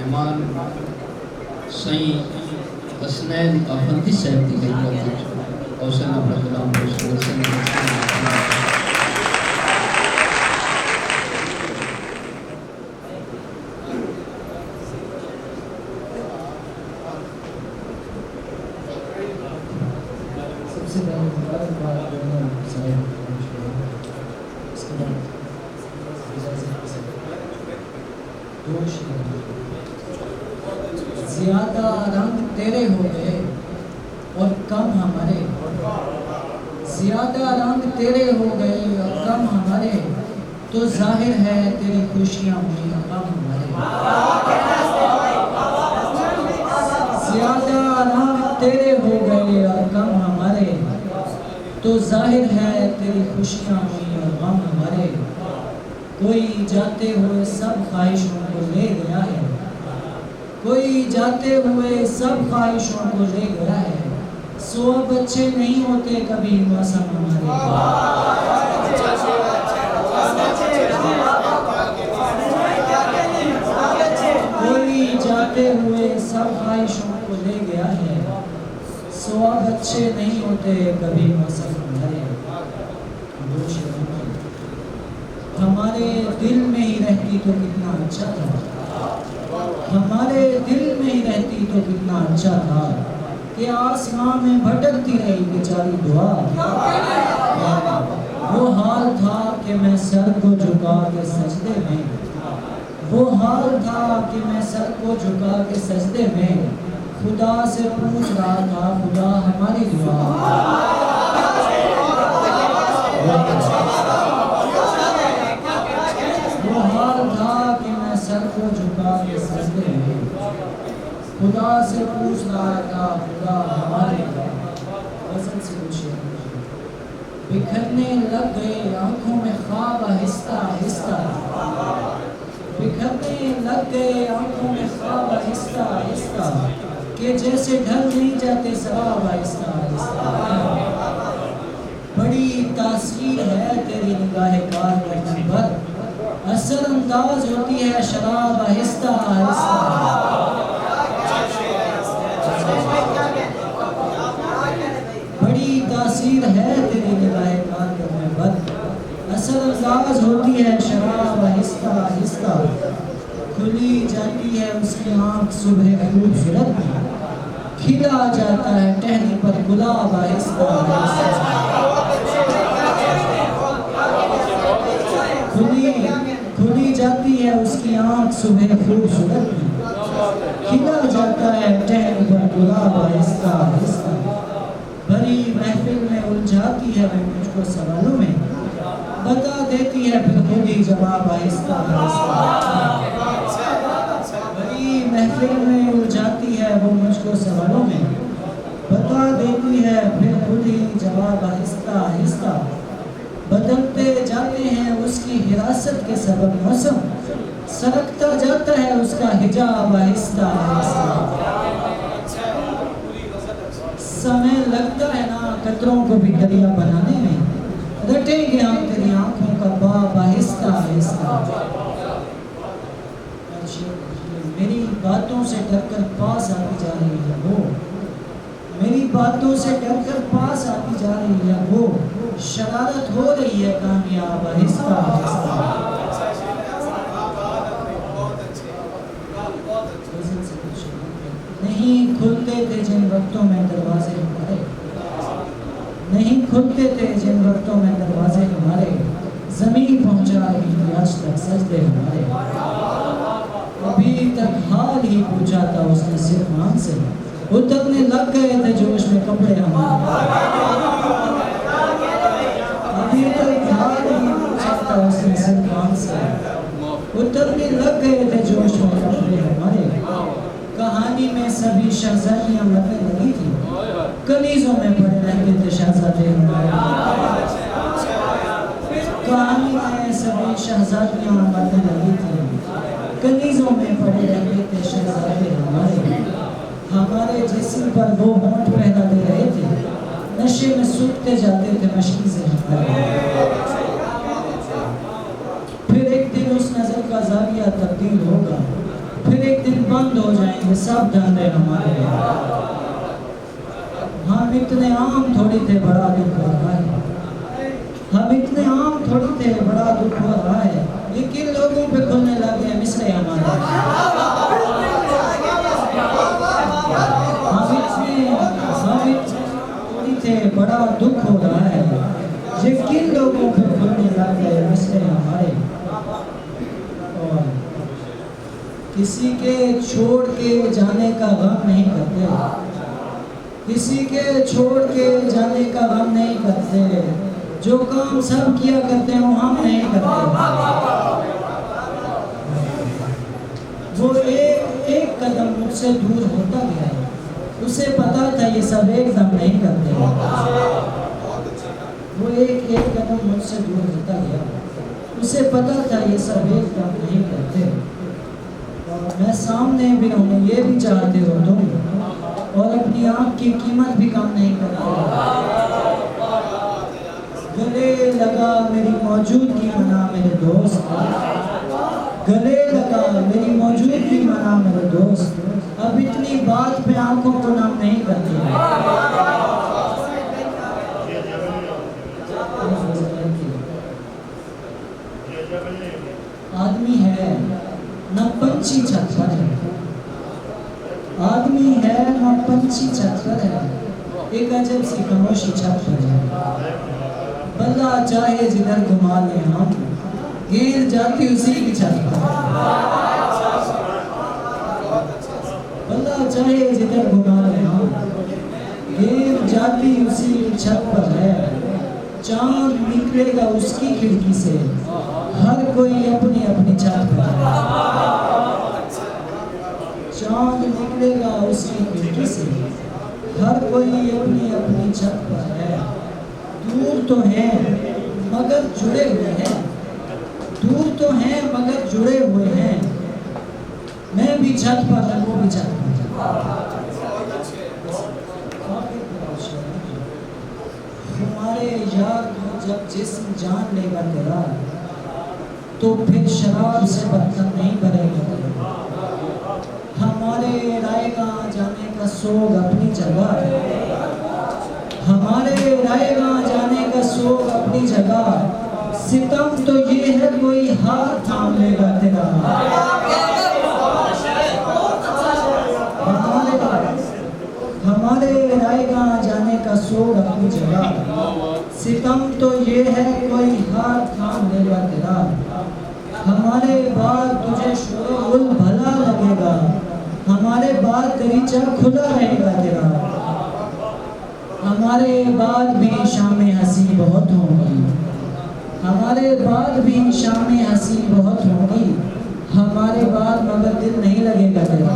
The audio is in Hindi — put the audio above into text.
मेहमान सही हसनैन अफंदी साहब की खिदमत हौसला प्रोग्राम सबसे पहले मुबारकबाद इसके बाद ज्यादा रंग तेरे हो गए और कम हमारे, ज्यादा रंग तेरे हो गए और कम हमारे, तो जाहिर है तेरी खुशियां हुई कम हमारे। ज्यादा रंग तेरे हो गए और कम हमारे, तो जाहिर है तेरी खुशियां हुई और गम हमारे। कोई जाते हुए सब ख्वाहिशों को ले गया है, कोई जाते हुए सब ख्वाहिशों को ले गया है, सो अब अच्छे नहीं होते कभी मौसम हमारे। कोई जाते हुए सब ख्वाहिशों को ले गया है, सो अब अच्छे नहीं होते कभी मौसम हमारे। हमारे दिल में ही रहती तो कितना अच्छा था, हमारे दिल में ही रहती तो कितना अच्छा था, कि आसमां में भटकती रही बेचारी दुआ। वो हाल था कि मैं सर को झुका के सजदे में, वो हाल था कि मैं सर को झुका के सजदे में खुदा से पूछ रहा था, खुदा हमारी दुआ। वो हाल था कि मैं सर को झुका के सजदे में खुदा से पूछ रहा था, खुदा हमारी दुआ। वज़न से पूछिए। बिखरने लग गए आंखों में ख्वाब आहिस्ता आहिस्ता, बिखरने लग गए आंखों में ख्वाब आहिस्ता आहिस्ता, कि जैसे ढल नहीं जाते शराब आहिस्ता आहिस्ता। बड़ी तासीर है तेरी निगाह कार गर्दन पर, असर अंदाज होती है शराब आहिस्ता आहिस्ता। बड़ी तासीर है तेरी निगाह कार गर्दन पर, असर अंदाज होती है शराब आहिस्ता आहिस्ता। खुली जाती है उसकी आँख सुबह खूबसूरत, खिला जाता है टहनी पर गुलाब आहिस्ता आहिस्ता। खुली जाती है उसकी आँख सुबह खूबसूरत, खिला जाता है टहनी पर गुलाब आहिस्ता आहिस्ता। भरी महफिल में उलझाती है वह मुझको सवालों में, बता देती है फिर खुद ही जवाब आहिस्ता आहिस्ता। भरी महफिल में उलझाती है वो मुझको सवालों में, बता देती है फिर खुद ही जवाब आहिस्ता आहिस्ता। बदलते जाते हैं उसकी हिरासत के सबब मौसम, सरकता जाता है उसका हिजाब आहिस्ता आहिस्ता। समय लगता है ना कतरों को भी दरिया बनाने में, रटेंगे हम तेरी आंखों का बाब आहिस्ता आहिस्ता। मेरी बातों से डरकर पास आती जा रही है वो, मेरी बातों से डरकर पास आती जा रही है वो, शरारत हो रही है कामयाब आहिस्ता आहिस्ता। नहीं खुलते थे जिन वक्तों में दरवाजे हमारे, नहीं खुलते थे जिन वक्तों में दरवाजे हमारे, जमीन पहुंचा रही थी आज तक सजदे हमारे। अभी तक हाल ही पूछा था उसने सिर्फ मान से, उतरने लग गए थे जोश में कपड़े हमारे। अभी तक हाल ही पूछा था उसने सिर्फ मान से, उतरने लग गए थे जोश में कपड़े हमारे। कहानी में सभी शहजादियां मरने लगी थी, कनीजों में पड़े रहते थे शहजादे हमारे। कहानी में सभी शहजादियां मरने लगी थी, कनीजों में पड़े रहते थे शहजादे हमारे। हमारे जिस्म पर वो होंठ पहना दे रहे थे, नशे में सूखते जाते थे मशकी से हमारे। फिर एक दिन उस नजर का जाविया तब्दील होगा, फिर एक दिन बंद हो जाएंगे सब धंधे हमारे। हम इतने आम थोड़ी थे, बड़ा दुख हो रहा है। हम इतने आम थोड़ी थे, बड़ा दुख हो रहा है। ये किन लोगों पे खुलने लगे मिसरे हमारे। हम इतने थोड़ी थे, बड़ा दुख हो रहा है। ये किन लोगों पे खुलने लगे मिसरे हमारे। और किसी के छोड़ के जाने का गम नहीं करते, किसी के छोड़ के जाने का गम नहीं करते। जो काम सब किया करते हैं वो हम नहीं करते। वो एक कदम मुझसे दूर होता गया है, उसे पता था ये सब एकदम नहीं करते। वो एक कदम मुझसे दूर होता गया, उसे पता था ये सब एकदम नहीं करते। और मैं सामने भी रहूं ये भी चाहते हो तुम, और अपनी आँख की कीमत भी कम नहीं करते। गले लगा मेरी मौजूदगी मना मेरे दोस्त, गले लगा मेरी मौजूदगी मना मेरे दोस्त। अब इतनी बात पे आंखों को नम नहीं करती। आदमी है न पंछी छत पर है, आदमी है न पंछी छत पर है। एक अजब सी खामोशी छत पर है। बल्ला चाहे जिधर घुमा ले हम, गिर जाती उसी की छत पर। बल्ला चाहे जिधर घुमा ले हम, गिर जाती उसी की छत पर है। चांद निकलेगा उसकी खिड़की से, हर कोई अपनी अपनी छत पर है। चांद निकलेगा उसकी खिड़की से, हर कोई अपनी अपनी छत पर है। दूर तो हैं मगर जुड़े हुए हैं, दूर तो हैं मगर जुड़े हुए हैं। मैं भी छत पर हूँ, वो भी छत पर। हमारे यार को जब जिस्म जान लेगा तेरा, तो फिर शराब से बर्तन नहीं भरेगा। हमारे रायगा जाने का सोग अपनी जगह है, हमारे रायगा जाने का सोग अपनी जगह। सितम तो ये है कोई हाथ थाम लेगा तेरा। हमारे रायगा जाने का सोग अपनी जगह। सितम तो ये है कोई हाथ थाम लेगा तेरा। हमारे बाद तुझे शोर भला लगेगा, हमारे बाद दरीचा खुला रहेगा तेरा। हमारे बाद भी शामें हंसी बहुत होंगी, हमारे बाद भी शामें हंसी बहुत होंगी। हमारे बाद मगर दिल नहीं लगेगा तेरा।